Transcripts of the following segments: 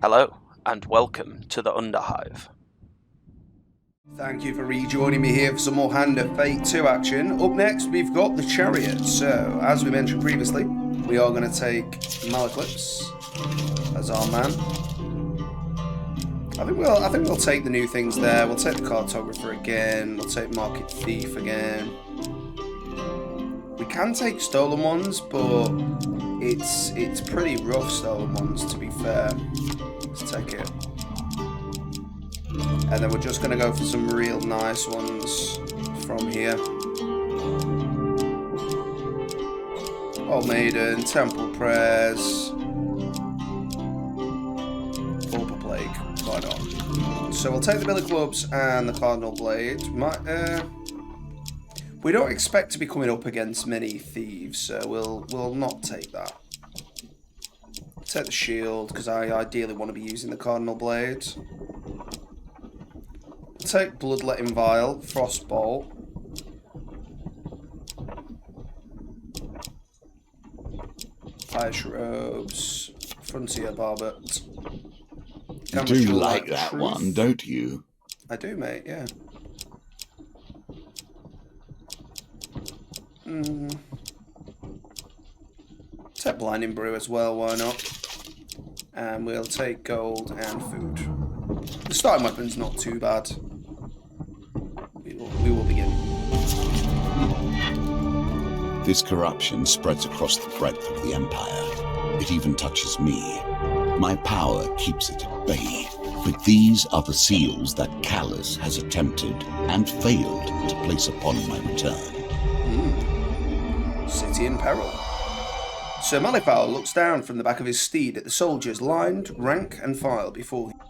Hello, and welcome to the Underhive. Thank you for rejoining me here for some more Hand of Fate 2 action. Up next, we've got the Chariot. So, as we mentioned previously, we are going to take Malaclips as our man. I think we'll take the new things there. We'll take the Cartographer again. We'll take Market Thief again. We can take Stolen Ones, but it's pretty rough Stolen Ones, to be fair. Let's take it. And then we're just going to go for some real nice ones from here. Old Maiden, Temple Prayers, Pauper Plague, why not? So we'll take the Billy Clubs and the Cardinal Blade. We don't expect to be coming up against many thieves, so we'll not take that. Take the Shield, because I ideally want to be using the Cardinal Blade. Take Bloodletting Vial, Frostbolt. Irish Robes, Frontier Barbet. You do like that one, don't you? I do, mate, yeah. Take Blinding Brew as well, why not? And we'll take gold and food. The starting weapon's not too bad. We will begin. This corruption spreads across the breadth of the Empire. It even touches me. My power keeps it at bay. But these are the seals that Callus has attempted and failed to place upon my return. City in peril. Sir Malifowl looks down from the back of his steed at the soldiers lined, rank and file before him.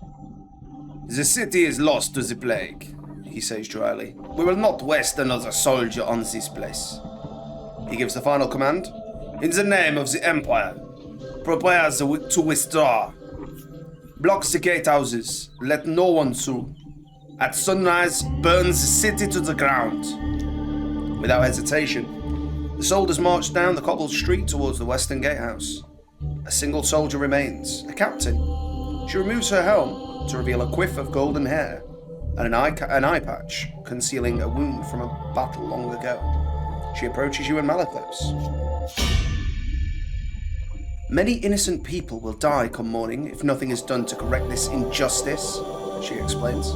The city is lost to the plague, he says dryly. We will not waste another soldier on this place. He gives the final command. In the name of the Empire, prepare to withdraw. Block the gatehouses. Let no one through. At sunrise, burn the city to the ground. Without hesitation, the soldiers march down the cobbled street towards the western gatehouse. A single soldier remains, a captain. She removes her helm to reveal a quiff of golden hair and an eye patch concealing a wound from a battle long ago. She approaches you and Malaclips. Many innocent people will die come morning if nothing is done to correct this injustice, she explains.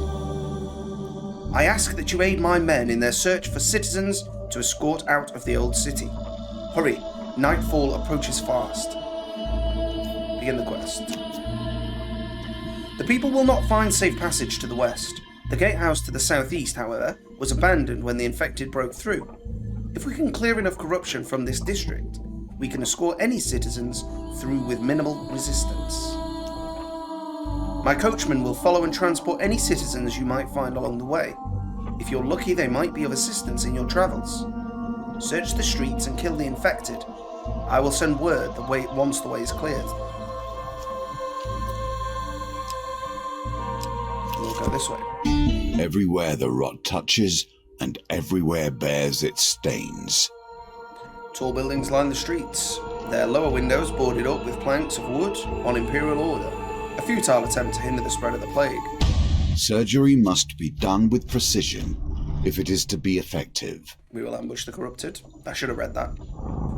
I ask that you aid my men in their search for citizens to escort out of the old city. Hurry, nightfall approaches fast. Begin the quest. The people will not find safe passage to the west. The gatehouse to the southeast, however, was abandoned when the infected broke through. If we can clear enough corruption from this district, we can escort any citizens through with minimal resistance. My coachman will follow and transport any citizens you might find along the way. If you're lucky, they might be of assistance in your travels. Search the streets and kill the infected. I will send word once the way is cleared. We'll go this way. Everywhere the rot touches, and everywhere bears its stains. Tall buildings line the streets, their lower windows boarded up with planks of wood on imperial order, a futile attempt to hinder the spread of the plague. Surgery must be done with precision if it is to be effective. We will ambush the corrupted. I should have read that.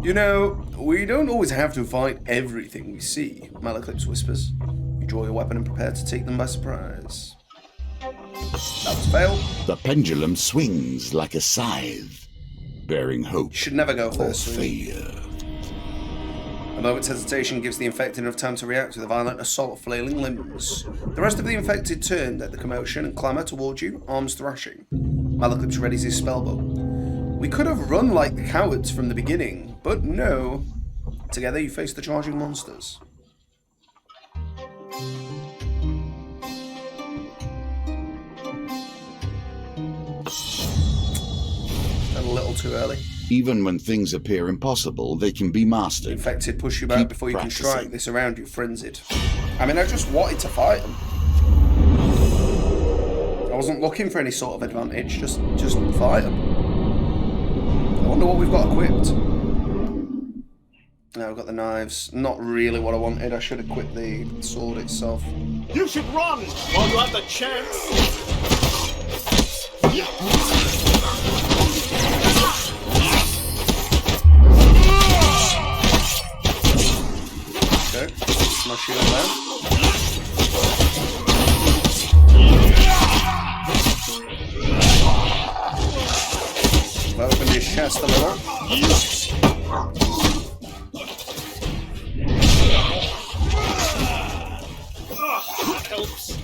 You know, we don't always have to fight everything we see, Malaclips whispers. You draw your weapon and prepare to take them by surprise. That was fail. The pendulum swings like a scythe, bearing hope Should never go or first. failure. A moment's hesitation gives the infected enough time to react with a violent assault of flailing limbs. The rest of the infected turned at the commotion and clamour towards you, arms thrashing. Malaclips readies his spellbow. We could have run like the cowards from the beginning, but no. Together you face the charging monsters. A little too early. Even when things appear impossible, they can be mastered. Infected push you back Keep before you practicing. can strike. They surround you, frenzied. I mean, I just wanted to fight them. I wasn't looking for any sort of advantage, just fight them. I wonder what we've got equipped. Now I've got the knives. Not really what I wanted. I should equip the sword itself. You should run while you have the chance. Okay, my shield there. I've opened his chest a little. Helps.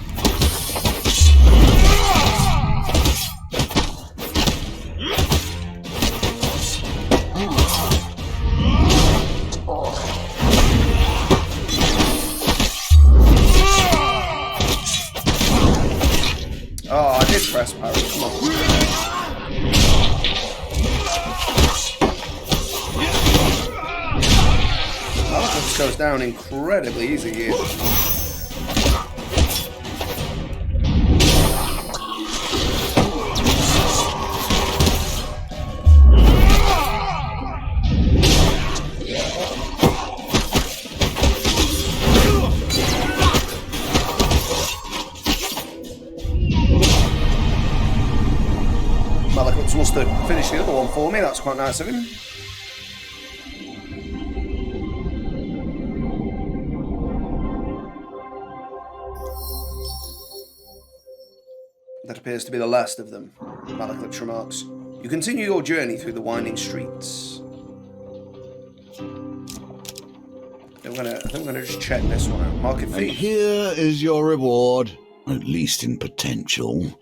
Oh, I did press parry. Come on. That just goes down incredibly easy here. Malekux must have finished the other one for me. That's quite nice of him. That appears to be the last of them, Malekux remarks. You continue your journey through the winding streets. I think I'm gonna just check this one out. Market And fee. here is your reward, at least in potential.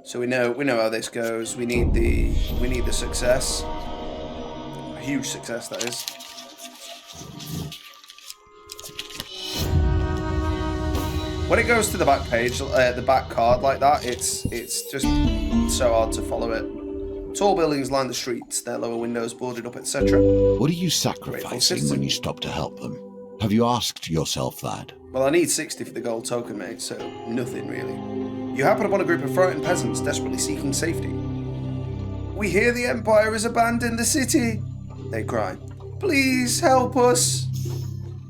So we know how this goes. We need the success. A huge success, that is. When it goes to the back page, the back card like that, it's just so hard to follow it. Tall buildings line the streets, their lower windows boarded up, etc. What are you sacrificing when you stop to help them? Have you asked yourself that? Well, I need 60 for the gold token, mate, so nothing really. You happen upon a group of frightened peasants desperately seeking safety. We hear the Empire has abandoned the city, they cry. Please help us.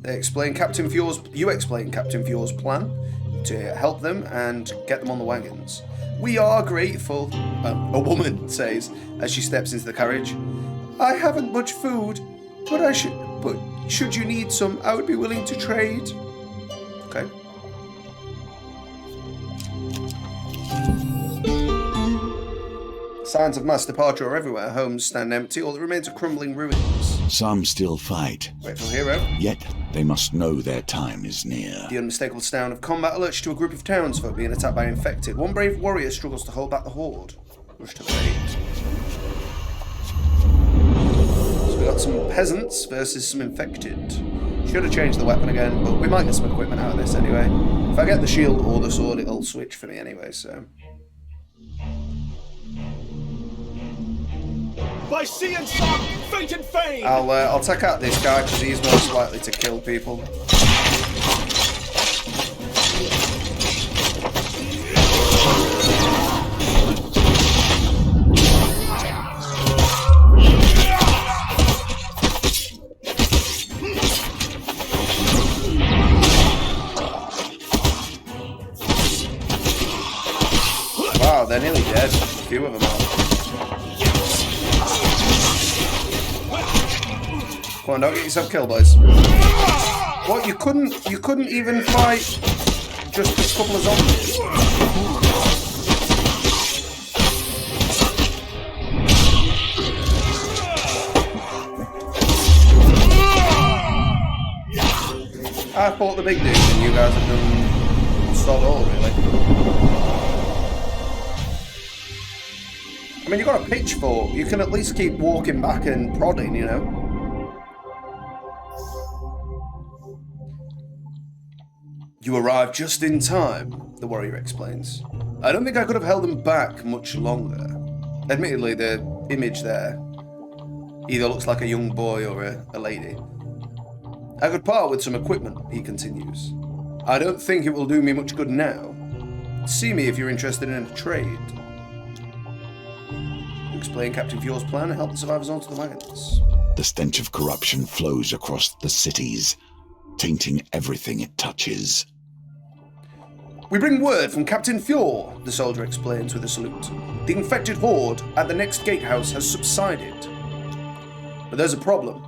You explain Captain Fjord's plan to help them and get them on the wagons. We are grateful, a woman says as she steps into the carriage. I haven't much food, but should you need some, I would be willing to trade. Okay. Signs of mass departure are everywhere. Homes stand empty. All that remains are crumbling ruins. Some still fight, Grateful hero. yet they must know their time is near. The unmistakable sound of combat alerts you to a group of townsfolk being attacked by infected. One brave warrior struggles to hold back the horde. Rush to the aid. So we got some peasants versus some infected. Should have changed the weapon again, but we might get some equipment out of this anyway. If I get the shield or the sword, it'll switch for me anyway, so... By sea and sun, fate and fame. I'll take out this guy because he's most likely to kill people. Wow, they're nearly dead. A few of them are. Come on, don't get yourself killed, boys. What, you couldn't even fight just a couple of zombies? I fought the big dude and you guys have done sod all, really. I mean, you've got a pitchfork. You can at least keep walking back and prodding, you know? You arrived just in time, the warrior explains. I don't think I could have held them back much longer. Admittedly, the image there either looks like a young boy or a lady. I could part with some equipment, he continues. I don't think it will do me much good now. See me if you're interested in a trade. You explain Captain Fjord's plan and help the survivors onto the wagons. The stench of corruption flows across the cities, tainting everything it touches. We bring word from Captain Fjord, the soldier explains with a salute. The infected horde at the next gatehouse has subsided. But there's a problem.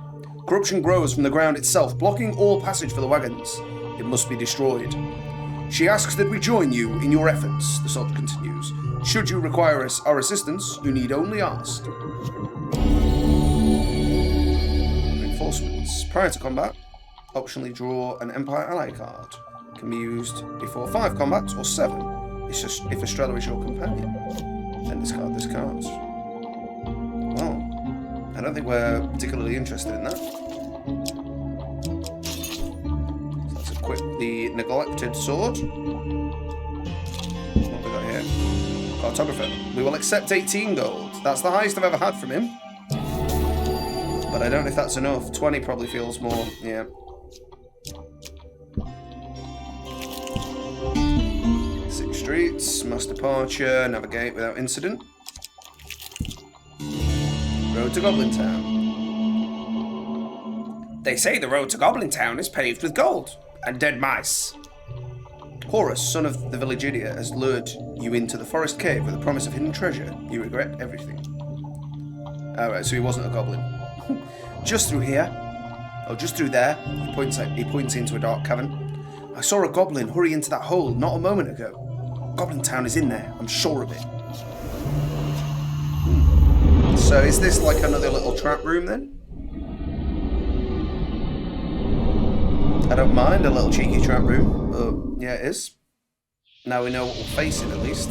Corruption grows from the ground itself, blocking all passage for the wagons. It must be destroyed. She asks that we join you in your efforts, the soldier continues. Should you require our assistance, you need only ask. Reinforcements. Prior to combat, optionally draw an Empire ally card. Can be used before 5 combats or 7 if Estrella is your companion. Then discard this card. Well, I don't think we're particularly interested in that. So let's equip the neglected sword. What have we got here? Cartographer. We will accept 18 gold. That's the highest I've ever had from him. But I don't know if that's enough. 20 probably feels more, yeah. Streets, mass departure, navigate without incident. Road to Goblin Town. They say the road to Goblin Town is paved with gold and dead mice. Horus, son of the village idiot, has lured you into the forest cave with a promise of hidden treasure. You regret everything. Alright, so he wasn't a goblin. Just through here. Oh, just through there. He points into a dark cavern. I saw a goblin hurry into that hole not a moment ago. Goblin Town is in there, I'm sure of it. So is this like another little trap room then? I don't mind a little cheeky trap room, but yeah, it is. Now we know what we're facing at least.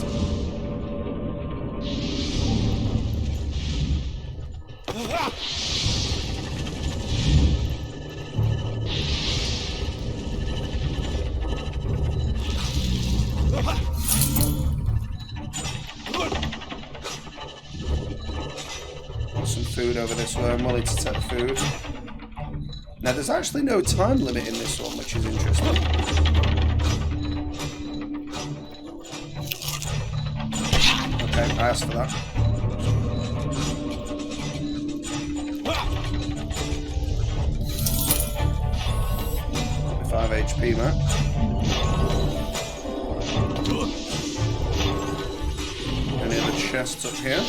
Some food over this way. I'm willing to take food. Now, there's actually no time limit in this one, which is interesting. Okay, I asked for that. 5 HP, man. Any other chests up here?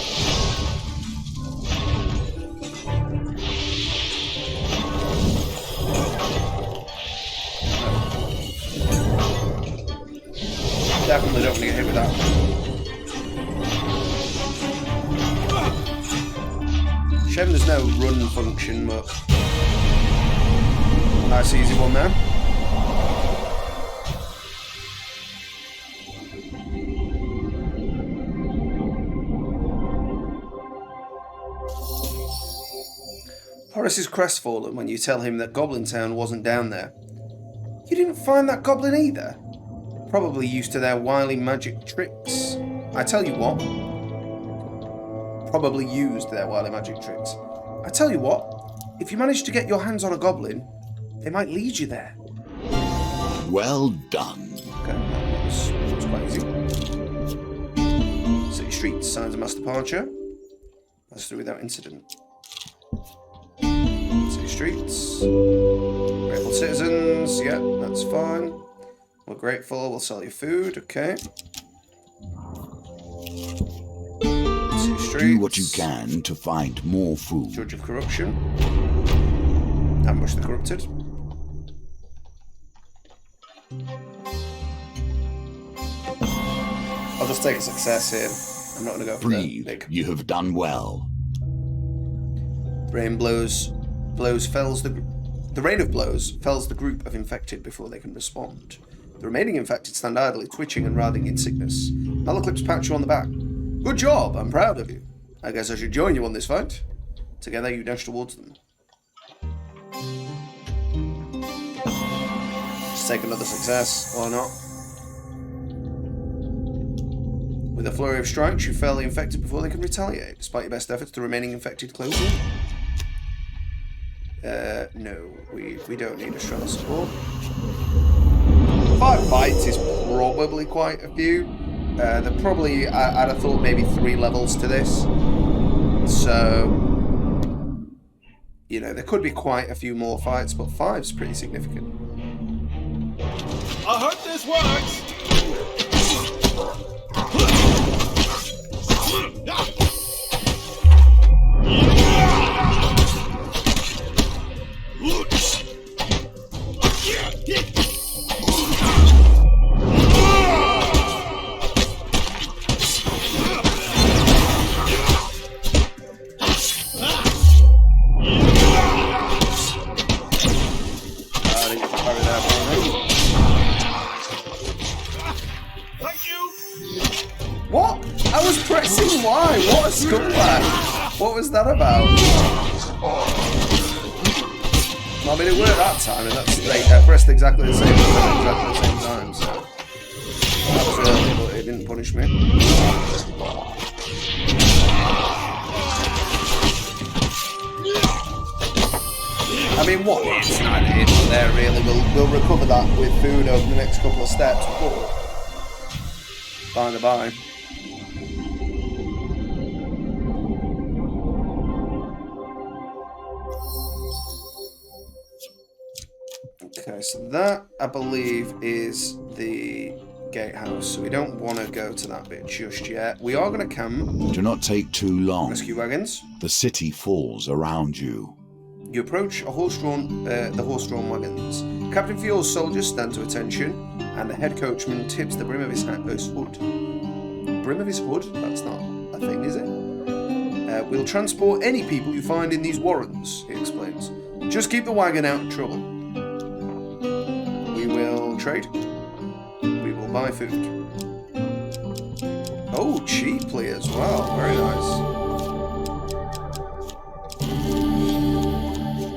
Definitely don't want to get hit with that. Shame there's no run function, but nice easy one there. Horace is crestfallen when you tell him that Goblin Town wasn't down there. You didn't find that goblin either? Probably used to their wily magic tricks. I tell you what. Probably used their wily magic tricks. I tell you what. If you manage to get your hands on a goblin, they might lead you there. Well done. Okay, that was quite easy. City streets, signs of mass departure. Pass through without incident. City streets. Grateful citizens. Yeah, that's fine. We're grateful. We'll sell you food. Okay. City streets. Do what you can to find more food. Judge of corruption. Ambush the corrupted. I'll just take a success here. I'm not going to go for Breathe. the big. You have done well. Rain fells the rain of blows fells the group of infected before they can respond. The remaining infected stand idly, twitching and writhing in sickness. Malaclips pats you on the back. Good job, I'm proud of you. I guess I should join you on this fight. Together you dash towards them. Just take another success, or not. With a flurry of strikes, you fell the infected before they can retaliate. Despite your best efforts, the remaining infected close in. No, we don't need a strong support. 5 bites is probably quite a few. They're probably, I'd have thought maybe 3 levels to this. So, you know, there could be quite a few more fights, but 5's pretty significant. I hope this works. What? I was pressing Y. What a scumbag. What was that about? I mean, it worked that time, and that's like, I pressed exactly the same time, so that was early, but it didn't punish me. I mean, what hits? 9 hits there, really. We'll recover that with food over the next couple of steps, but by the by. Okay, so that, I believe, is the gatehouse, so we don't want to go to that bit just yet. We are going to camp. Do not take too long. Rescue wagons. The city falls around you. You approach the horse-drawn wagons. Captain Fior's soldiers stand to attention, and the head coachman tips the brim of his hood. Brim of his hood? That's not a thing, is it? We'll transport any people you find in these warrens, he explains. Just keep the wagon out of trouble. We will trade. We will buy food. Oh, cheaply as well. Very nice.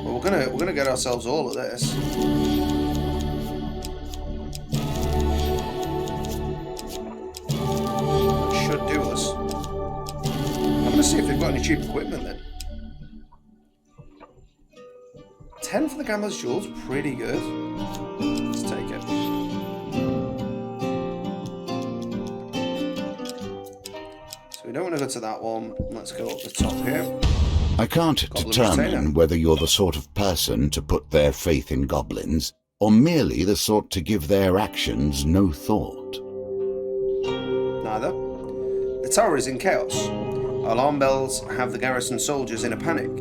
Well, we're gonna get ourselves all of this. Should do us. I'm gonna see if they've got any cheap equipment then. 10 for the Gambler's Jewels, pretty good. Let's take it. So we don't want to go to that one. Let's go up the top here. I can't Goblin determine retainer. whether you're the sort of person to put their faith in goblins, or merely the sort to give their actions no thought. Neither. The tower is in chaos. Alarm bells have the garrison soldiers in a panic.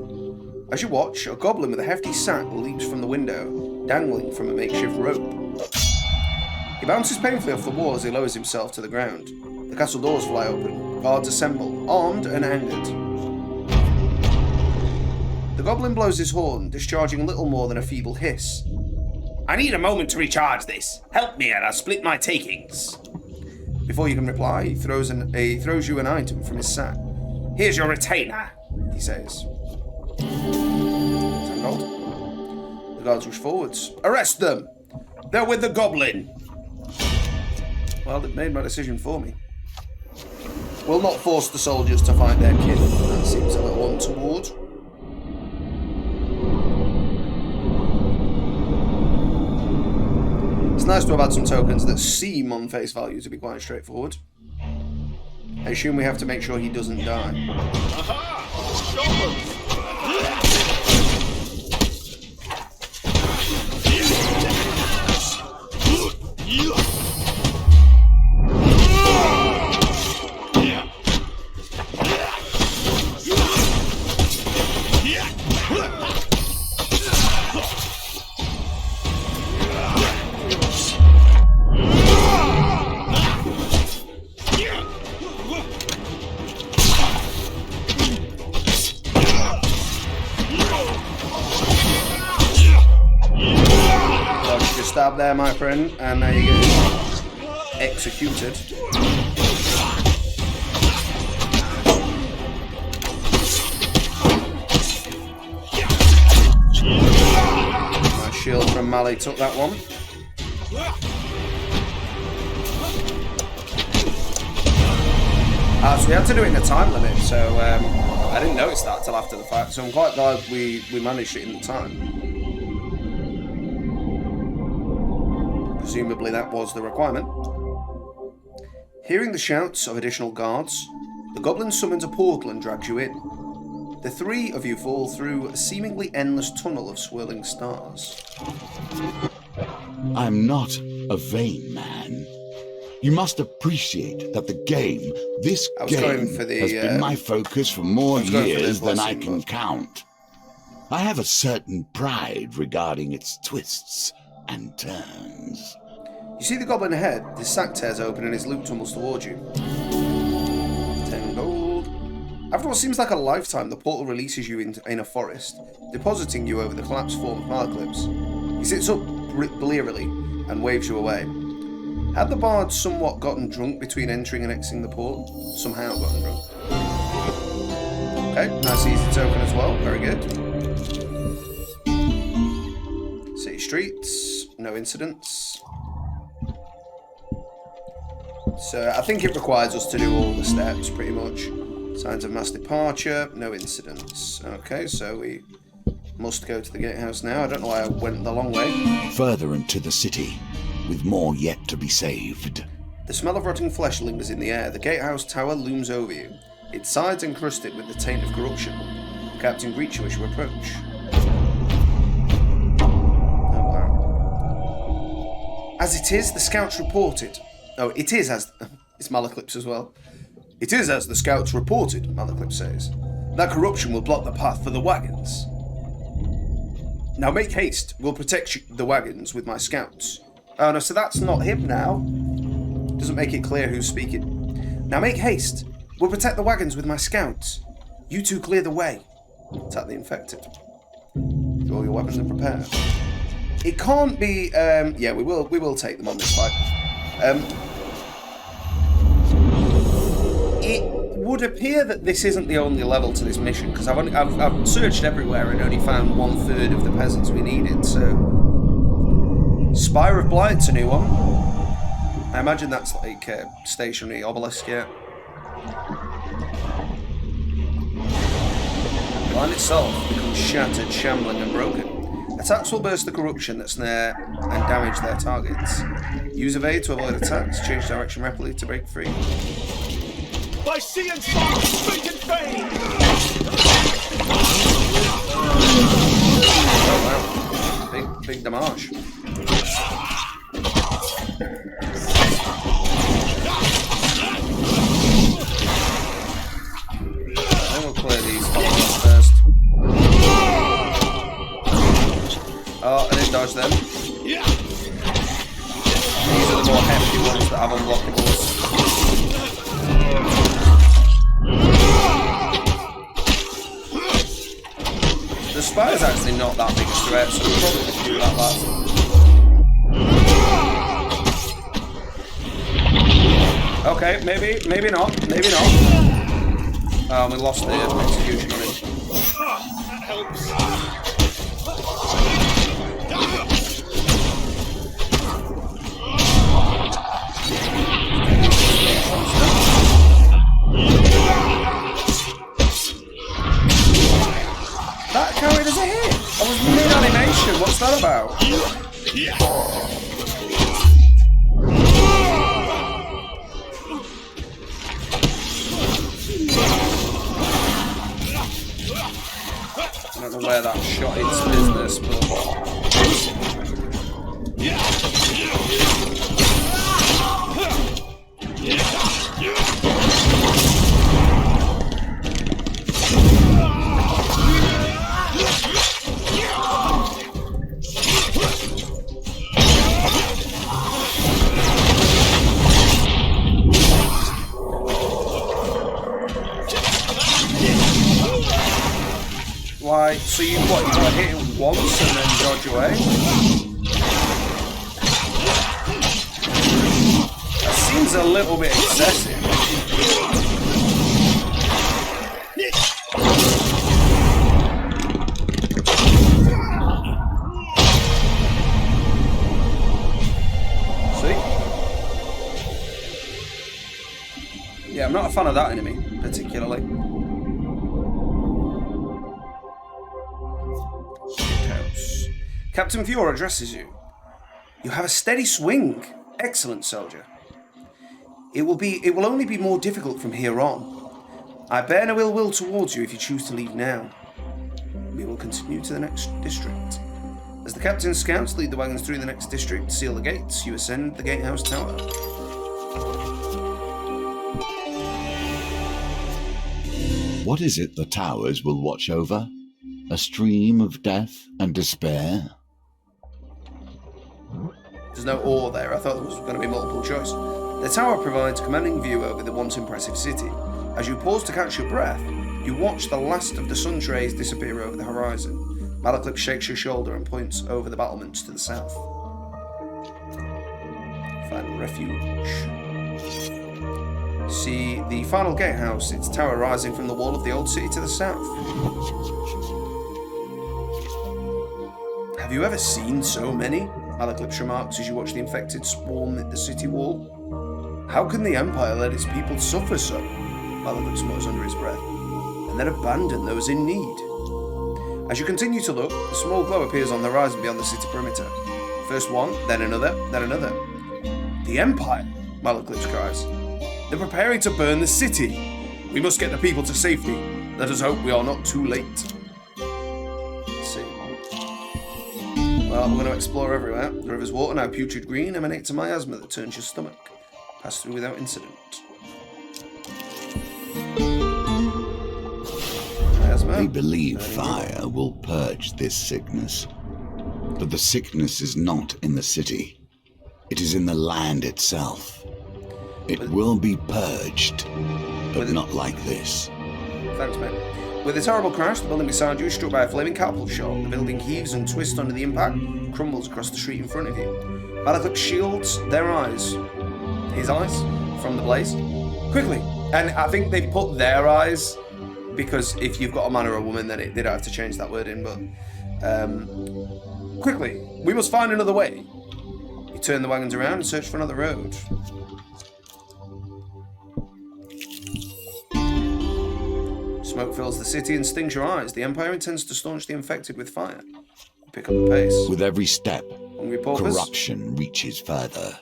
As you watch, a goblin with a hefty sack leaps from the window, dangling from a makeshift rope. He bounces painfully off the wall as he lowers himself to the ground. The castle doors fly open. Guards assemble, armed and angered. The goblin blows his horn, discharging little more than a feeble hiss. I need a moment to recharge this. Help me, and I'll split my takings. Before you can reply, he throws you an item from his sack. Here's your retainer, he says. 10 gold. The guards rush forwards. Arrest them! They're with the goblin! Well, they've made my decision for me. Will not force the soldiers to find their kin. That seems a little untoward. It's nice to have had some tokens that seem on face value to be quite straightforward. I assume we have to make sure he doesn't die. Aha! Goblins! Stab there, my friend, and now you get executed. My shield from Mali took that one. So we had to do it in a time limit, so I didn't notice that till after the fact, so I'm quite glad we managed it in the time. Presumably that was the requirement. Hearing the shouts of additional guards, the goblin summons a portal and drags you in. The three of you fall through a seemingly endless tunnel of swirling stars. I'm not a vain man. You must appreciate that the game, this game, has been my focus for more years than I can count. I have a certain pride regarding its twists and turns. You see the goblin ahead. His sack tears open and his loot tumbles towards you. 10 gold. After what seems like a lifetime, the portal releases you in a forest, depositing you over the collapsed form of Marclips. He sits up blearily and waves you away. Had the bard somewhat gotten drunk between entering and exiting the port? Somehow gotten drunk. Okay, nice easy token as well. Very good. City streets. No incidents. So I think it requires us to do all the steps pretty much. Signs of mass departure. No incidents. Okay, so we must go to the gatehouse now. I don't know why I went the long way. Further into the city, with more yet to be saved. The smell of rotting flesh lingers in the air. The gatehouse tower looms over you, its sides encrusted with the taint of corruption. The captain greets you as you approach. Oh wow. As it is, the scouts reported. Oh, it is as... It's Malaclips as well. It is as the scouts reported, Malaclips says. That corruption will block the path for the wagons. Now make haste. We'll protect the wagons with my scouts. Oh no, so that's not him now. Doesn't make it clear who's speaking. Now make haste. We'll protect the wagons with my scouts. You two clear the way. Attack the infected. Draw your weapons and prepare. It can't be. Yeah, we will take them on this fight. It would appear that this isn't the only level to this mission because I've searched everywhere and only found 1/3 of the peasants we needed. So, Spire of Blight's a new one. I imagine that's like a stationary obelisk. Yeah. The line itself becomes shattered, shambling, and broken. Attacks will burst the corruption that snare and damage their targets. Use evade to avoid attacks. Change direction rapidly to break free. By sea and fire, speak and fame! Oh wow. Big damage. Then we'll clear these followers first. Oh, I didn't dodge them. These are the more hefty ones that have unblockables. The spire's actually not that big a threat, so we'll probably just do that last. Okay, maybe not. Oh, we lost the execution on him. That helps. That counted as a hit! I was mid-animation, what's that about? I don't know where that shot its business, but... Why? So you gotta hit it once and then dodge away? That seems a little bit excessive. See? Yeah, I'm not a fan of that enemy, particularly. Captain Fiora addresses you. You have a steady swing. Excellent, soldier. It will only be more difficult from here on. I bear no ill will towards you if you choose to leave now. We will continue to the next district. As the captain's scouts lead the wagons through the next district, seal the gates, you ascend the gatehouse tower. What is it the towers will watch over? A stream of death and despair? There's no or there. I thought there was going to be multiple choice. The tower provides a commanding view over the once impressive city. As you pause to catch your breath, you watch the last of the sun's rays disappear over the horizon. Malaclip shakes your shoulder and points over the battlements to the south. Final refuge. See the final gatehouse, its tower rising from the wall of the old city to the south. Have you ever seen so many? Malaclips remarks as you watch the infected swarm hit the city wall. How can the Empire let its people suffer so? Malaclips mutters under his breath. And then abandon those in need. As you continue to look, a small glow appears on the horizon beyond the city perimeter. First one, then another, then another. The Empire, Malaclips cries. They're preparing to burn the city. We must get the people to safety. Let us hope we are not too late. Let's see. Well, we're going to explore everywhere. The river's water, now putrid green, emanates a miasma that turns your stomach. Pass through without incident. They believe fire will purge this sickness. But the sickness is not in the city. It is in the land itself. It will be purged, but not like this. Thanks, mate. With a terrible crash, the building beside you is struck by a flaming catapult shot. The building heaves and twists under the impact, crumbles across the street in front of you. Malaclip shields their eyes, his eyes, from the blaze. Quickly! And I think they put their eyes, because if you've got a man or a woman, then they don't have to change that word in, but... quickly! We must find another way. You turn the wagons around and search for another road. Smoke fills the city and stings your eyes. The Empire intends to staunch the infected with fire. You pick up the pace. With every step, Hungry paupers. corruption reaches further,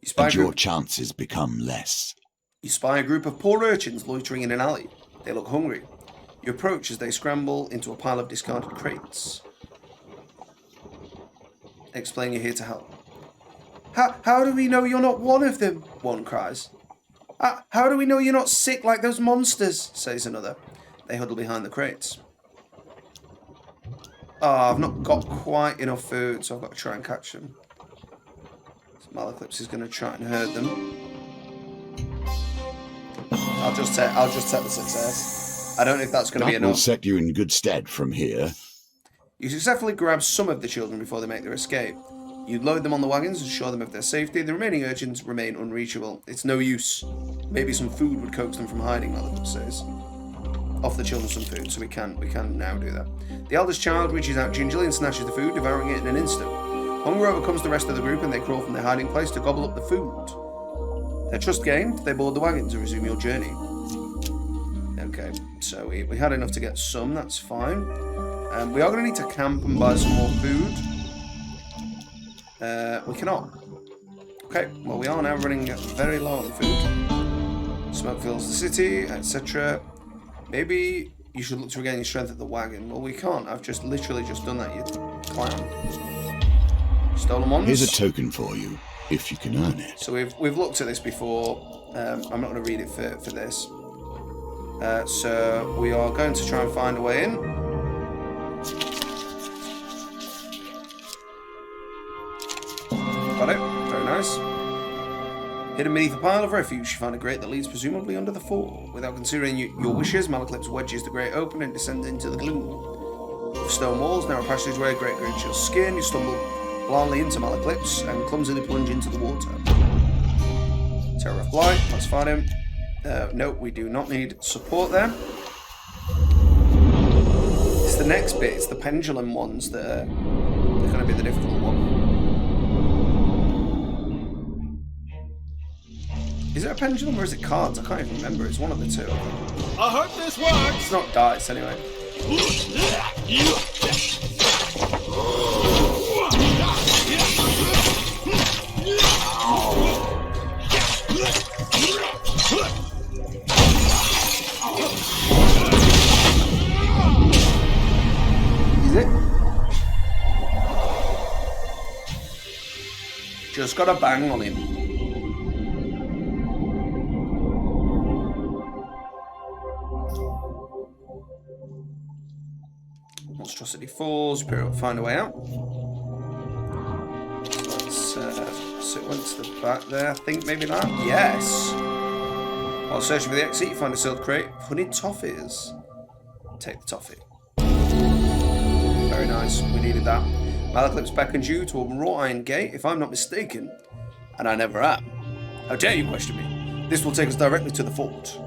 You spy, and your chances become less. you spy a group of poor urchins loitering in an alley. They look hungry. You approach as they scramble into a pile of discarded crates. Explain you're here to help. How do we know you're not one of them? One cries. How do we know you're not sick like those monsters? Says another. They huddle behind the crates. Oh, I've not got quite enough food, so I've got to try and catch them. So Malaclips is going to try and herd them. I'll just take the success. I don't know if that's going to be That will enough. set you in good stead from here. You successfully grab some of the children before they make their escape. You load them on the wagons and assure them of their safety. The remaining urchins remain unreachable. It's no use. Maybe some food would coax them from hiding, Malaclips says. Offer the children some food, so we can now do that. The eldest child reaches out gingerly and snatches the food, devouring it in an instant. Hunger overcomes the rest of the group and they crawl from their hiding place to gobble up the food. Their trust gained, they board the wagons and resume your journey. Okay, so we had enough to get some, that's fine. We are going to need to camp and buy some more food. We cannot. Okay, well we are now running very low on food. Smoke fills the city, etc. Maybe you should look to regain your strength at the wagon. Well, we can't. I've just literally just done that, you clown. Stolen ones. Here's a token for you, if you can earn it. So we've looked at this before. I'm not going to read it for this. So we are going to try and find a way in. Got it. Very nice. Hidden beneath a pile of refuse, you find a grate that leads presumably under the floor. Without considering your wishes, Malaclips wedges the grate open and descends into the gloom. With stone walls, narrow passageway, great grinch your skin, you stumble blindly into Malaclips and clumsily plunge into the water. Terror of Blight, let's find him. No, we do not need support there. It's the next bit, it's the pendulum ones that are going to be the difficult one. Is it a pendulum or is it cards? I can't even remember. It's one of the two. I hope this works. It's not dice anyway. just got a bang on him. Monstrosity falls. Find a way out. So let's it went to the back there. I think maybe that. Yes. While searching for the exit, you find a sealed crate of honeyed toffees. Take the toffee. Very nice. We needed that. Malaclips beckons you to a wrought iron gate, if I'm not mistaken, and I never am. How dare you question me? This will take us directly to the fort.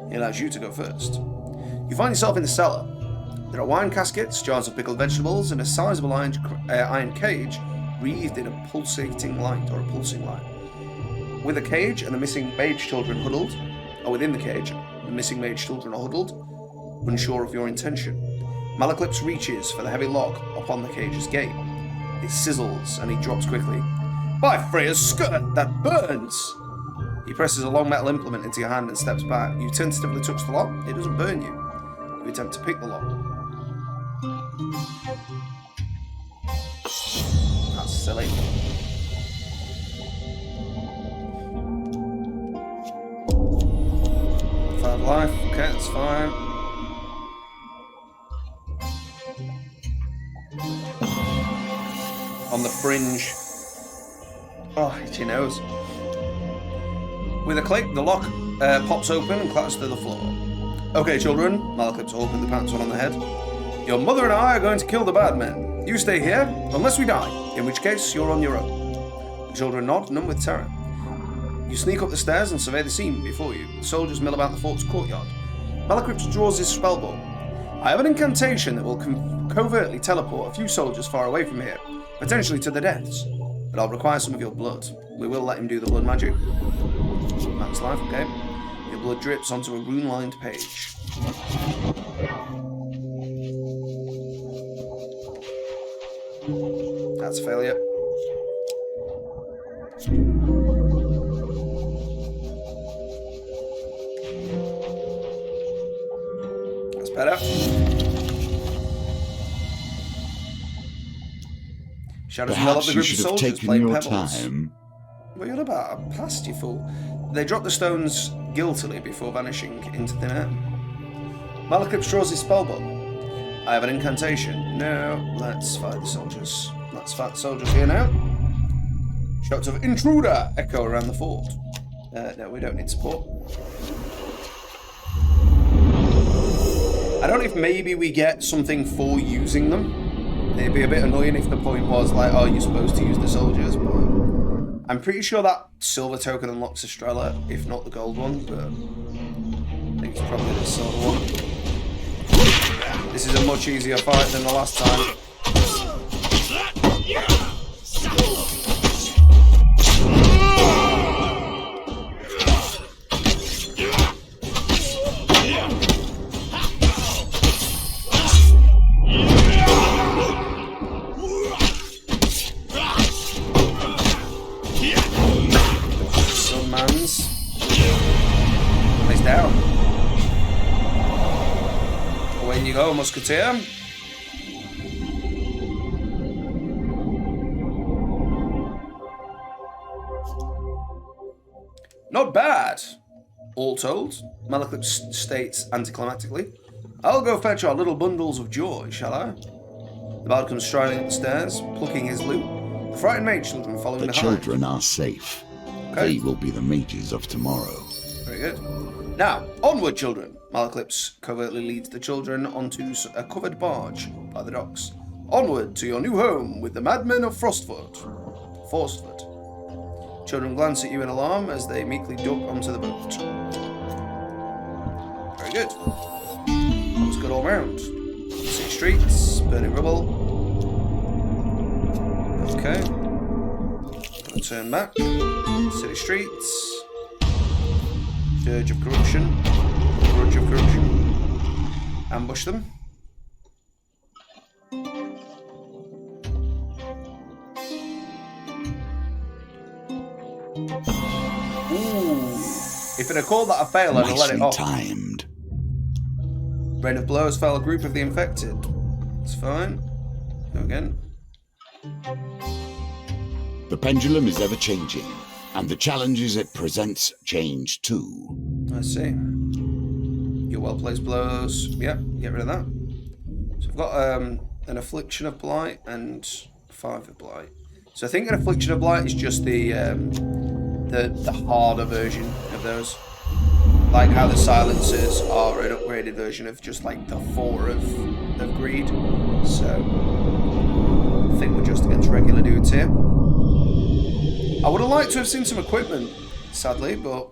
He allows you to go first. You find yourself in the cellar. There are wine caskets, jars of pickled vegetables, and a sizable iron cage wreathed in a pulsing light. With a cage and the missing mage children huddled, or within the cage, the missing mage children are huddled, unsure of your intention. Malaclips reaches for the heavy lock upon the cage's gate. It sizzles and he drops quickly. By Freya's skirt, that burns! He presses a long metal implement into your hand and steps back. You tentatively touch the lock. It doesn't burn you. You attempt to pick the lock. That's silly. 5 life. Okay, that's fine. On the fringe. Oh, itchy nose. With a click, the lock pops open and clatters to the floor. Okay, children, Malaclips opened the pants one on the head. Your mother and I are going to kill the bad men. You stay here, unless we die, in which case you're on your own. The children nod, numb with terror. You sneak up the stairs and survey the scene before you. The soldiers mill about the fort's courtyard. Malaclips draws his spellbow. I have an incantation that will covertly teleport a few soldiers far away from here, potentially to the deaths, but I'll require some of your blood. We will let him do the blood magic. Max life, okay. Your blood drips onto a rune-lined page. That's a failure. That's better. Shadows envelop the group of soldiers playing pebbles. What are you on about? I passed you, fool. They drop the stones guiltily before vanishing into thin air. Malaclips draws his spellbow. I have an incantation. No, let's fight the soldiers. Let's fight the soldiers here now. Shots of intruder echo around the fort. No, we don't need support. I don't know if maybe we get something for using them. It'd be a bit annoying if the point was like, oh, you're supposed to use the soldiers, but I'm pretty sure that silver token unlocks Estrella, if not the gold one, but I think it's probably the silver one. This is a much easier fight than the last time. He's down. Away you go, musketeer. Not bad, all told, Malaclips states anticlimactically. I'll go fetch our little bundles of joy, shall I? The bard comes striding up the stairs, plucking his loot. The frightened mage children following behind. The children are safe. Okay. They will be the mages of tomorrow. Very good. Now, onward, children. Malaclips covertly leads the children onto a covered barge by the docks. Onward to your new home with the madmen of Frostford. Children glance at you in alarm as they meekly duck onto the boat. Very good. That was good all round. City streets, burning rubble. Okay. Gonna turn back. City streets. Dirge of corruption. Grudge of corruption. Ambush them. Ooh. If it had called that a fail, I'd have let it off. Timed. Rain of blows fell a group of the infected. It's fine. Go again. The pendulum is ever changing, and the challenges it presents change too. I see. Your well-placed blows. Yep, get rid of that. So I've got an Affliction of Blight and 5 of Blight. So I think an Affliction of Blight is just the harder version of those. Like how the Silencers are an upgraded version of just like the 4 of Greed. So I think we're just against regular dudes here. I would have liked to have seen some equipment, sadly, but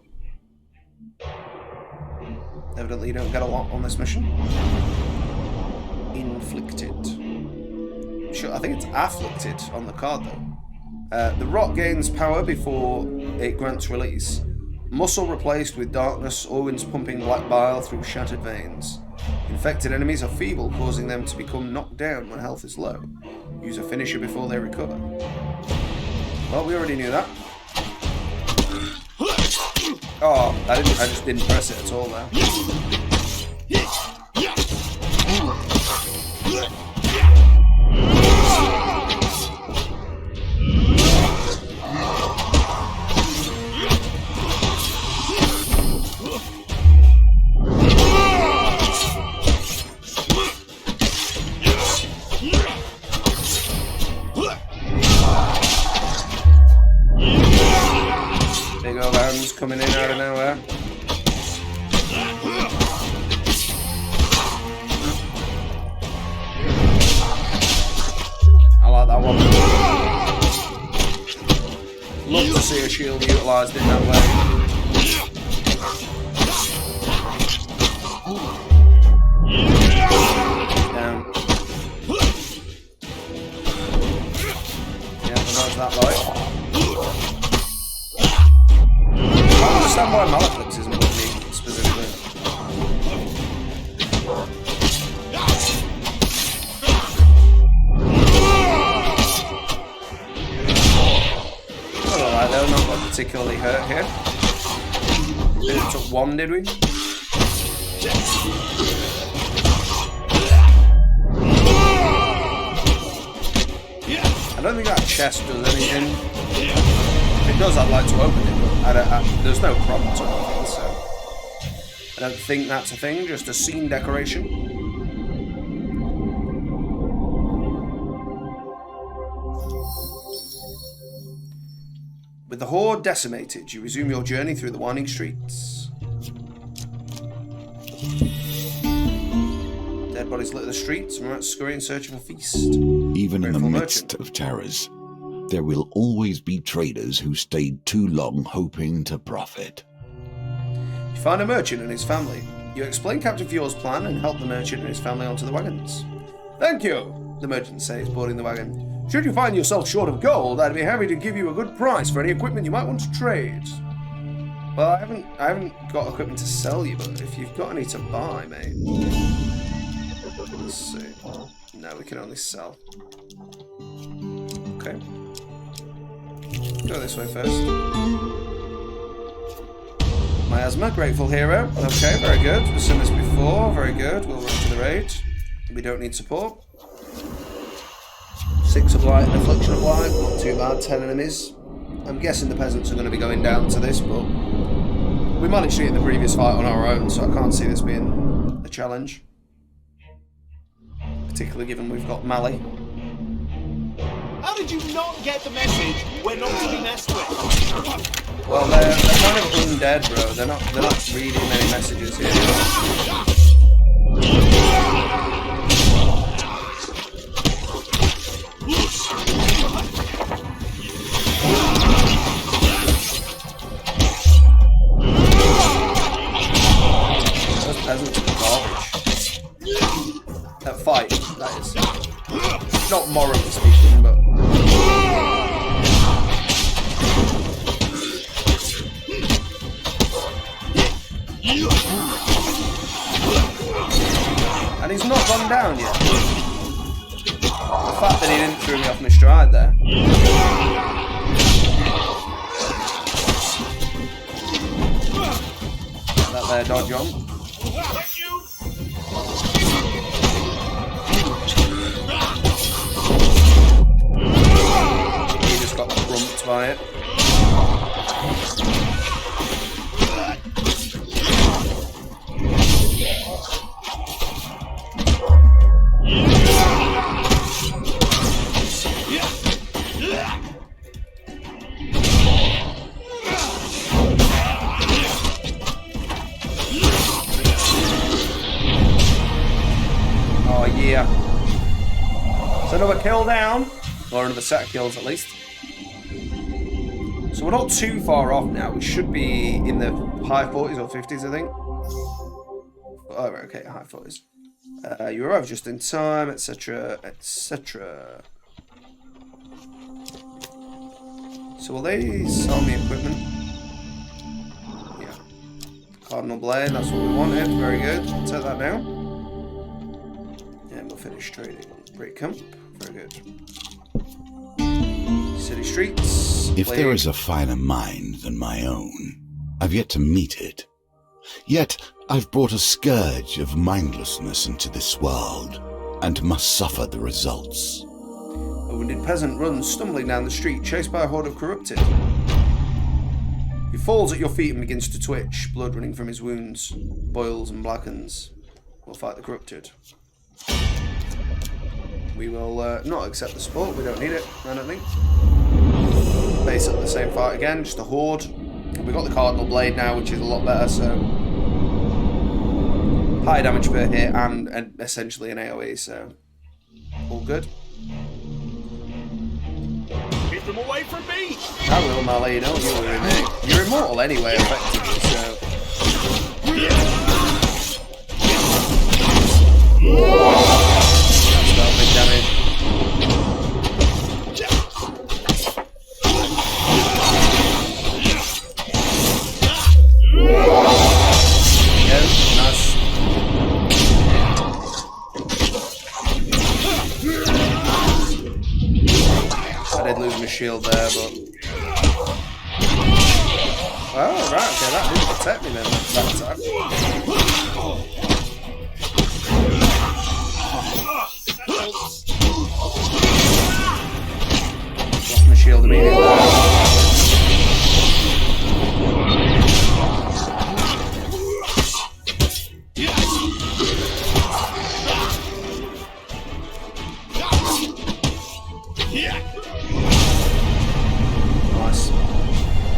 evidently you don't get a lot on this mission. Inflicted. Sure, I think it's afflicted on the card though. The rot gains power before it grants release. Muscle replaced with darkness, organs pumping black bile through shattered veins. Infected enemies are feeble, causing them to become knocked down when health is low. Use a finisher before they recover. Well, we already knew that. Oh, I just didn't press it at all there. Big old hands coming in out of nowhere. I like that one. Love to see a shield utilised in that way. Down. Yeah, dodge that light. I don't understand why Maleflix isn't with me specifically. I don't like though, not particularly hurt here. We took 1, did we? I don't think that chest does anything. If it does, I'd like to open it. There's no prompt or anything, so I don't think that's a thing, just a scene decoration. With the horde decimated, you resume your journey through the winding streets. Dead bodies litter the streets, and rats scurry in search of a feast. Even in the Grateful midst merchant. of terrors, there will always be traders who stayed too long hoping to profit. You find a merchant and his family. You explain Captain Fjord's plan and help the merchant and his family onto the wagons. Thank you, the merchant says, boarding the wagon. Should you find yourself short of gold, I'd be happy to give you a good price for any equipment you might want to trade. Well, I haven't got equipment to sell you, but if you've got any to buy, mate. Let's see. No, we can only sell. Okay. Go this way first. Miasma, grateful hero. Okay, very good. We've seen this before. Very good. We'll run to the raid. We don't need support. 6 of light, Affliction of light. Not too bad. 10 enemies. I'm guessing the peasants are going to be going down to this, but we managed to get the previous fight on our own, so I can't see this being a challenge. Particularly given we've got Mali. How did you not get the message we're not to be messed with? Well, they're kind of undead, bro. They're not reading many messages here. Those peasants are garbage. That fight, that is. Not morally speaking, but. And he's not gone down yet. The fact that he didn't throw me off my stride there. That there dodge on. He just got crumped. by it. Oh yeah. So another kill down. Or another set of kills at least. So we're not too far off now. We should be in the high 40s or 50s, I think. Oh, right, okay, high 40s. You arrive just in time, etc., etc. So will they sell me equipment? Yeah. Cardinal Blade, that's what we wanted. Very good. Take that now. And we'll finish trading. Break camp. Very good. City streets. If there is a finer mind than my own, I've yet to meet it. Yet I've brought a scourge of mindlessness into this world, and must suffer the results. A wounded peasant runs stumbling down the street, chased by a horde of corrupted. He falls at your feet and begins to twitch, blood running from his wounds, boils and blackens. We'll fight the corrupted. We will not accept the support, we don't need it, I don't think. Basically the same fight again, just a horde. We've got the Cardinal Blade now, which is a lot better, so... high damage per hit and essentially an AoE, so... all good. Keep them away from me! I will, Mally, you know you're innate. You're immortal anyway, effectively, so... That's not big damage. Shield there, but oh right, okay, that didn't protect me then. That attack. Lost my shield immediately.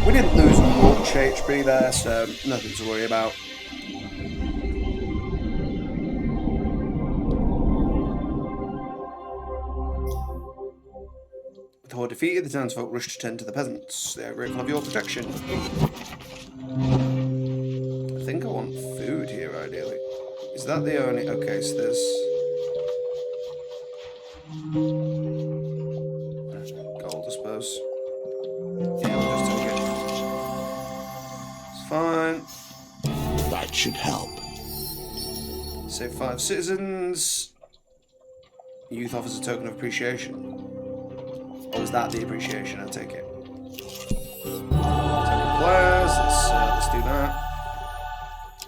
We didn't lose much HP there, so nothing to worry about. With the horde defeated, the townsfolk rush to tend to the peasants. They are grateful of your protection. I think I want food here, ideally. Is that the only... okay, so there's... gold, I suppose. Yeah, we'll just take it. It's fine. That should help. Save 5 citizens. Youth offers a token of appreciation. Or is that the appreciation? I'll take it. Token players. Let's do that.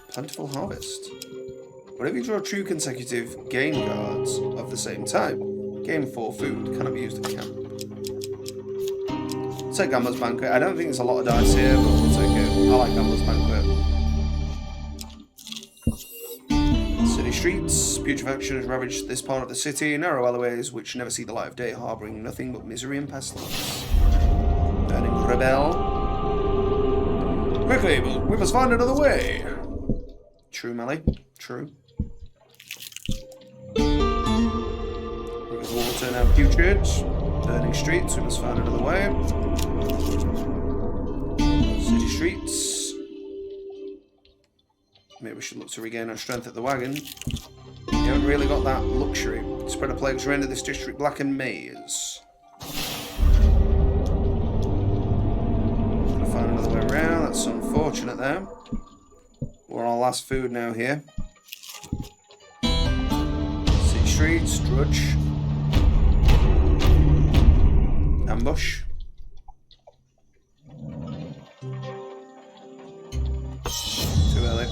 Plentiful harvest. Whenever you draw 2 consecutive game cards of the same type, gain 4 food. Cannot be used at camp. Take Gambler's Banquet. I don't think there's a lot of dice here, but we'll take it. I like Gambler's Banquet. City streets. Putrefaction has ravaged this part of the city. Narrow alleyways which never see the light of day, harbouring nothing but misery and pestilence. Burning Rebel. Quickly, we must find another way. True, Mally. True. Rivers water now putrid. Burning streets, we must find another way. City streets. Maybe we should look to regain our strength at the wagon. We haven't really got that luxury. Spread of plagues render this district black and maze. Gonna find another way around, that's unfortunate there. We're on our last food now here. City streets, Drudge. Ambush. Too early.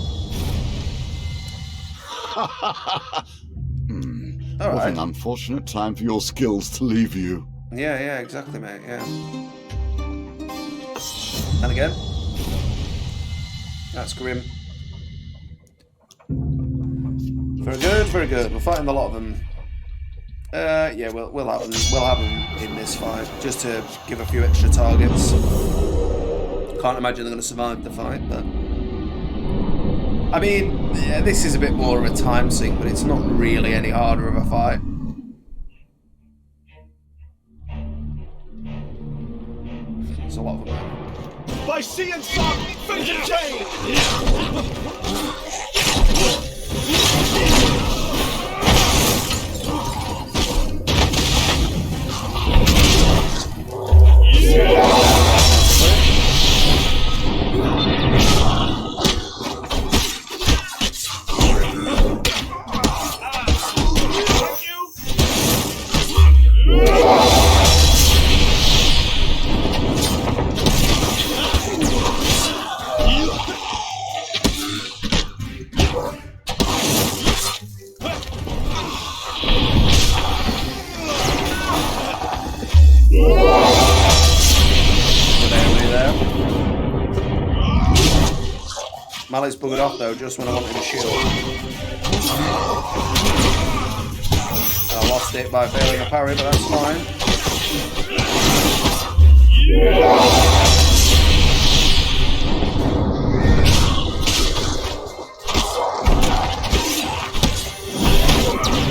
What an unfortunate time for your skills to leave you. Yeah, exactly, mate, yeah. And again. That's grim. Very good, very good. We're fighting a lot of them. Yeah, we'll have them. We'll have them in this fight, just to give a few extra targets. Can't imagine they're going to survive the fight, but I mean, yeah, this is a bit more of a time sink, but it's not really any harder of a fight. There's a lot of them. By sea and sun, fate and change! Mallet's buggered off though, just when I wanted a shield. I lost it by failing a parry, but that's fine.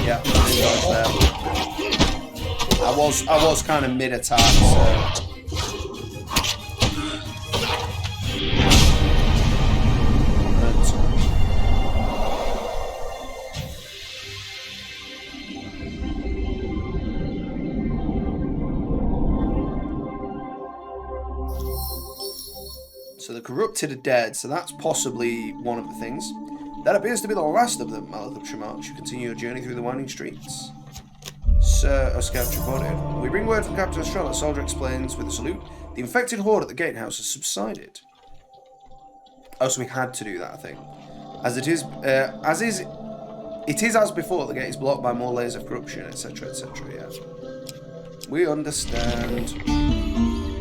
Yeah, there. I was kind of mid-attack, so. So the corrupted are dead, so that's possibly one of the things. That appears to be the last of them, Malithus remarks. You continue your journey through the winding streets. Sir, a scout reported. We bring word from Captain Estrella. Soldier explains with a salute. The infected horde at the gatehouse has subsided. Oh, so we had to do that, I think. It is as before. The gate is blocked by more layers of corruption, etc., etc. Yeah, we understand.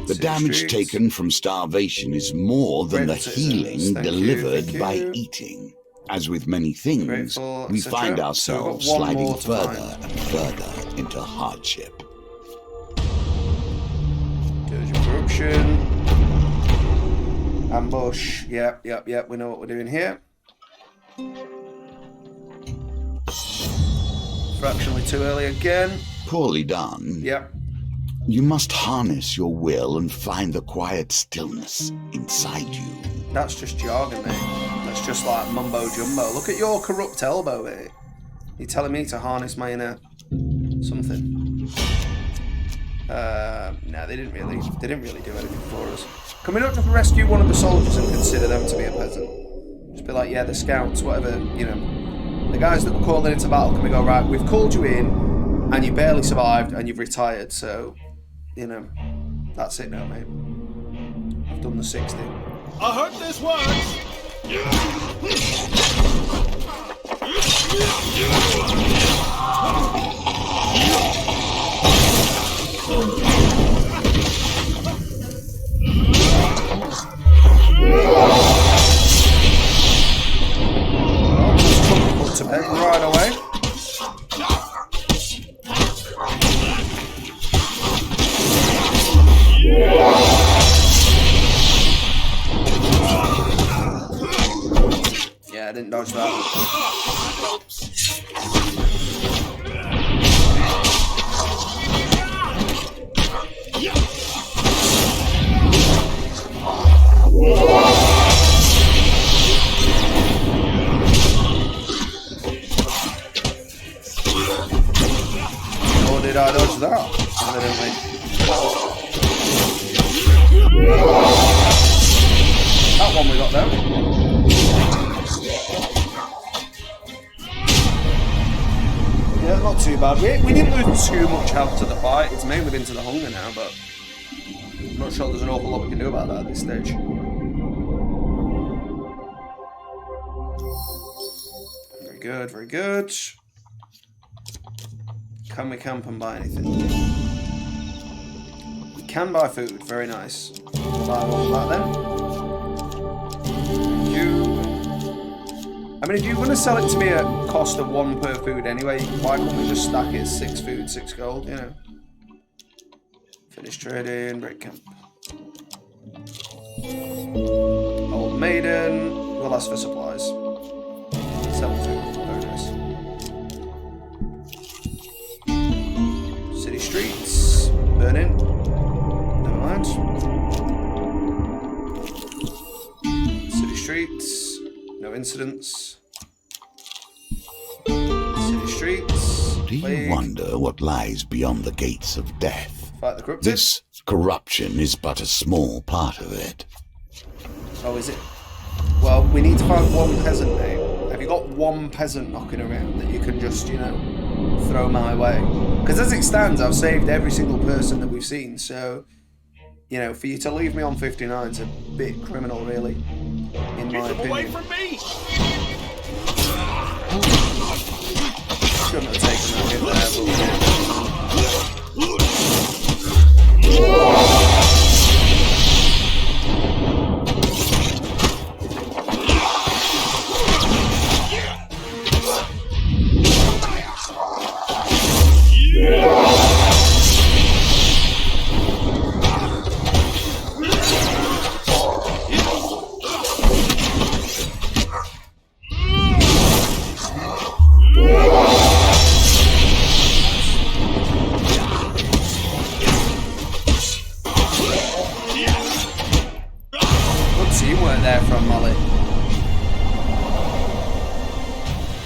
The damage taken from starvation is more than the healing delivered by eating. As with many things, we find ourselves sliding further and further into hardship. Dirge of corruption. Ambush. Yep. We know what we're doing here. Fractionally too early again. Poorly done. Yep. You must harness your will and find the quiet stillness inside you. That's just jargon, mate. That's just like mumbo jumbo. Look at your corrupt elbow, mate. You're telling me to harness my inner something. No, they didn't really do anything for us. Can we not just rescue one of the soldiers and consider them to be a peasant? Just be like, yeah, the scouts, whatever, you know. The guys that were called into battle, can we go, right, we've called you in, and you barely survived, and you've retired, so... You know, that's it now, mate. I've done the 60. I hope this works! Put to bed right away. Yeah, I didn't dodge that. Or did I dodge that? Evidently. That one we got there. Yeah, not too bad. We didn't lose too much health to the fight. It's mainly been to the hunger now, but I'm not sure there's an awful lot we can do about that at this stage. Very good, very good. Can we camp and buy anything? We can buy food, very nice. buy one of that then. Thank you. I mean, if you're going to sell it to me at cost of 1 per food anyway, why can't we just stack it 6 food, 6 gold, you know? Finish trading, break camp. Old Maiden, we'll ask for supplies. 7 food, very nice. City streets, burning. Never mind. City streets, no incidents. City streets. Do you wonder what lies beyond the gates of death? Fight the corrupted. This corruption is but a small part of it. Oh, is it? Well, we need to find one peasant name. Have you got one peasant knocking around that you can just, you know, throw my way? Because as it stands, I've saved every single person that we've seen, so, you know, for you to leave me on 59 is a bit criminal, really, in my opinion. Away from me! Shouldn't have taken that hit there,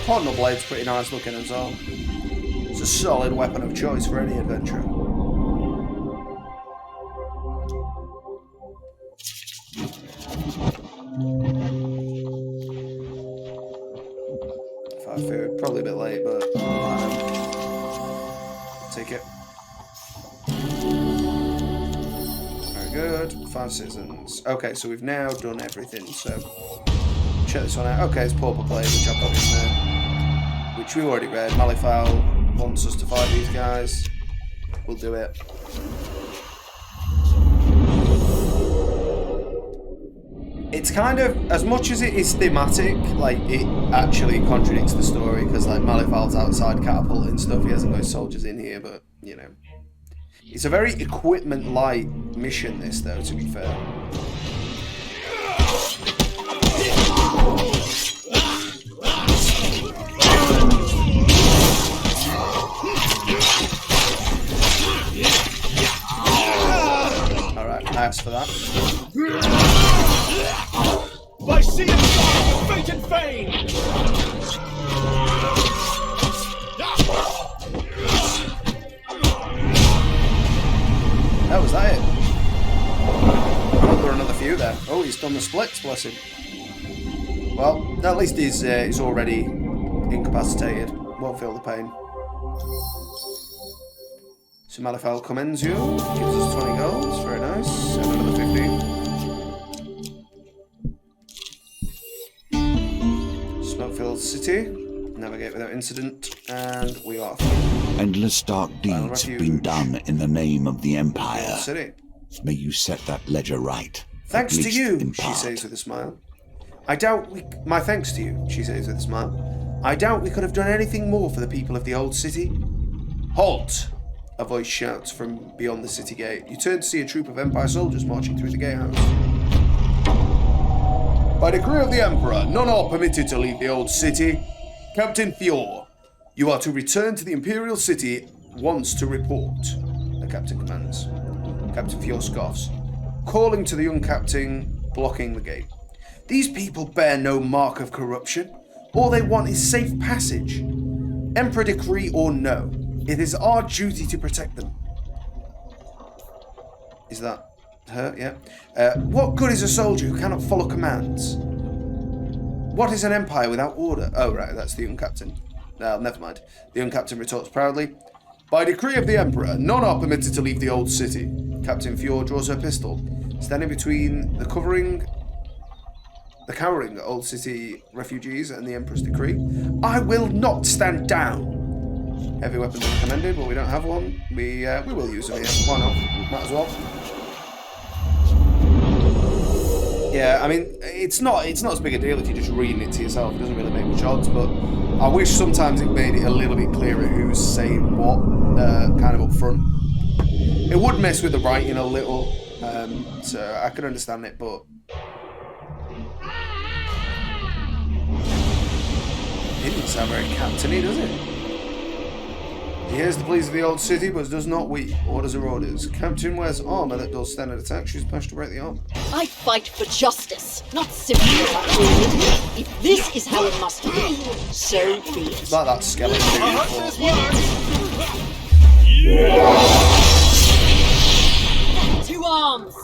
Cardinal Blade's pretty nice looking as well. It's a solid weapon of choice for any adventurer. Five food, probably a bit late, but take it. Very good. 5 citizens. Okay, so we've now done everything, so check this one out. Okay, it's Pauper Blade, which I've got in there. Which we already read. Malifaux wants us to fight these guys. We'll do it. It's kind of, as much as it is thematic, like, it actually contradicts the story, because, like, Malifaux's outside catapulting stuff, he hasn't got his soldiers in here, but, you know. It's a very equipment-light mission, this, though, to be fair. Alright, thanks for that. By sea and sky, with fate and fame! Oh, was that it? Oh, there were another few there. Oh, he's done the splits, bless him. Well, at least he's already incapacitated. Won't feel the pain. So Malifaux commends you. Gives us 20 golds. Very nice. And another 15. Smoke-filled city. Navigate without incident. And we are off. Endless dark deeds have been done in the name of the Empire. City. May you set that ledger right. Thanks to you, she says with a smile. My thanks to you, she says with a smile. I doubt we could have done anything more for the people of the old city. Halt! A voice shouts from beyond the city gate. You turn to see a troop of Empire soldiers marching through the gatehouse. By decree of the Emperor, none are permitted to leave the old city. Captain Fior, you are to return to the Imperial City once to report, the captain commands. Captain Fior scoffs, calling to the young captain, blocking the gate. These people bear no mark of corruption. All they want is safe passage. Emperor decree or no, it is our duty to protect them. Is that her? Yeah. What good is a soldier who cannot follow commands? What is an empire without order? Oh, right, that's the young captain. No, never mind. The young captain retorts proudly. By decree of the Emperor, none are permitted to leave the old city. Captain Fior draws her pistol, standing between the cowering old city refugees and the Emperor's decree. I will not stand down. Heavy weapons are recommended, but we don't have one. We will use them here. Why not? Might as well. Yeah, I mean, it's not as big a deal if you're just reading it to yourself. It doesn't really make much odds, but I wish sometimes it made it a little bit clearer who's saying what, kind of up front. It would mess with the writing a little, so I could understand it, but it didn't sound very captainy, does it? He hears the pleas of the old city, but does not weep. Orders are orders. Captain wears armour that does standard attack. She's pushed to break the armour. I fight for justice, not sympathy. If this is how it must be, so be it. It's like that skeleton. Two arms.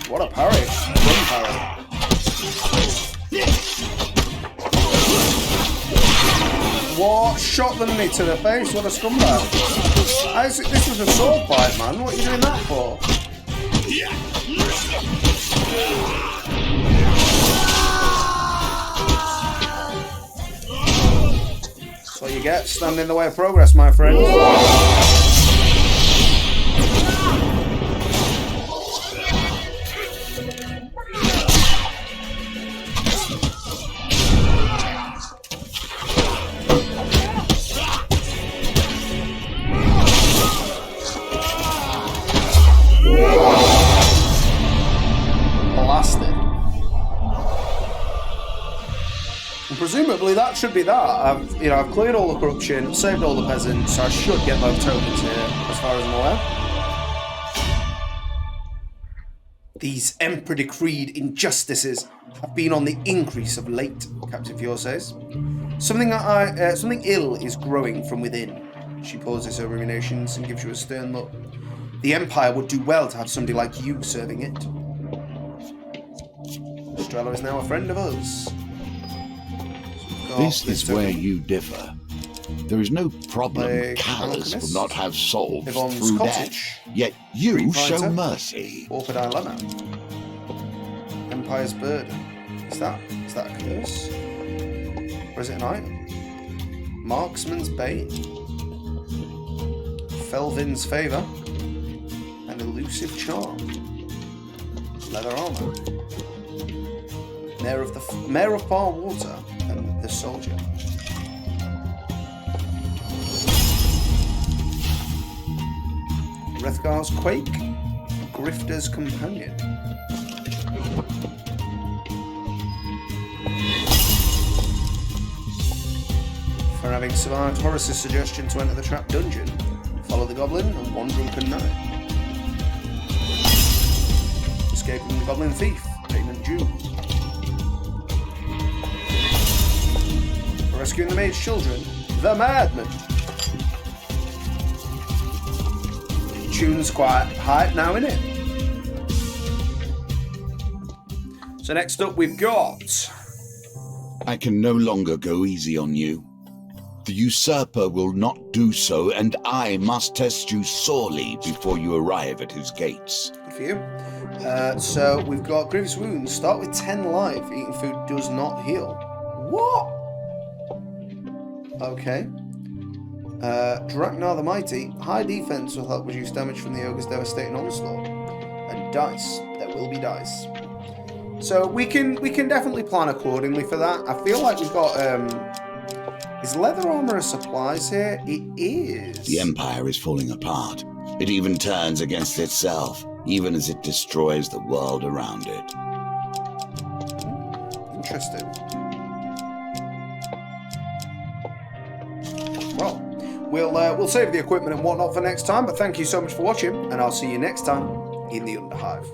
What a parry. Run parry. What? Shot the knee to the face? What a scumbag. This was a sword fight, man. What are you doing that for? That's what you get. Stand in the way of progress, my friends. Presumably that should be that. I've cleared all the corruption, saved all the peasants, so I should get those tokens here, as far as I'm aware. These Emperor-decreed injustices have been on the increase of late, Captain Fior says. Something ill is growing from within. She pauses her ruminations and gives you a stern look. The Empire would do well to have somebody like you serving it. Strella is now a friend of us. This is where you differ. There is no problem Callus will not have solved through death, yet you show mercy. Orpha Dilemma. Empire's Burden. Is that a curse? Or is it an item? Marksman's Bane. Felvin's Favour. An Elusive Charm. Leather Armour. Mayor of Far Water. And the Soldier. Rethgar's Quake, Grifter's Companion. For having survived Horace's suggestion to enter the trap dungeon, follow the goblin and one drunken knight. Escaping the goblin thief, payment due. Rescuing the maid's children, the madman. Tune's quite hype now, innit? So next up we've got... I can no longer go easy on you. The usurper will not do so, and I must test you sorely before you arrive at his gates. Good for you. So we've got Grievous Wounds. Start with 10 life. Eating food does not heal. What? Okay. Draknar the Mighty. High defense will help reduce damage from the ogre's devastating onslaught. And dice. There will be dice. So we can definitely plan accordingly for that. I feel like we've got is leather armor supplies here? It is. The Empire is falling apart. It even turns against itself, even as it destroys the world around it. Interesting. Well, we'll save the equipment and whatnot for next time, but thank you so much for watching, and I'll see you next time in the Underhive.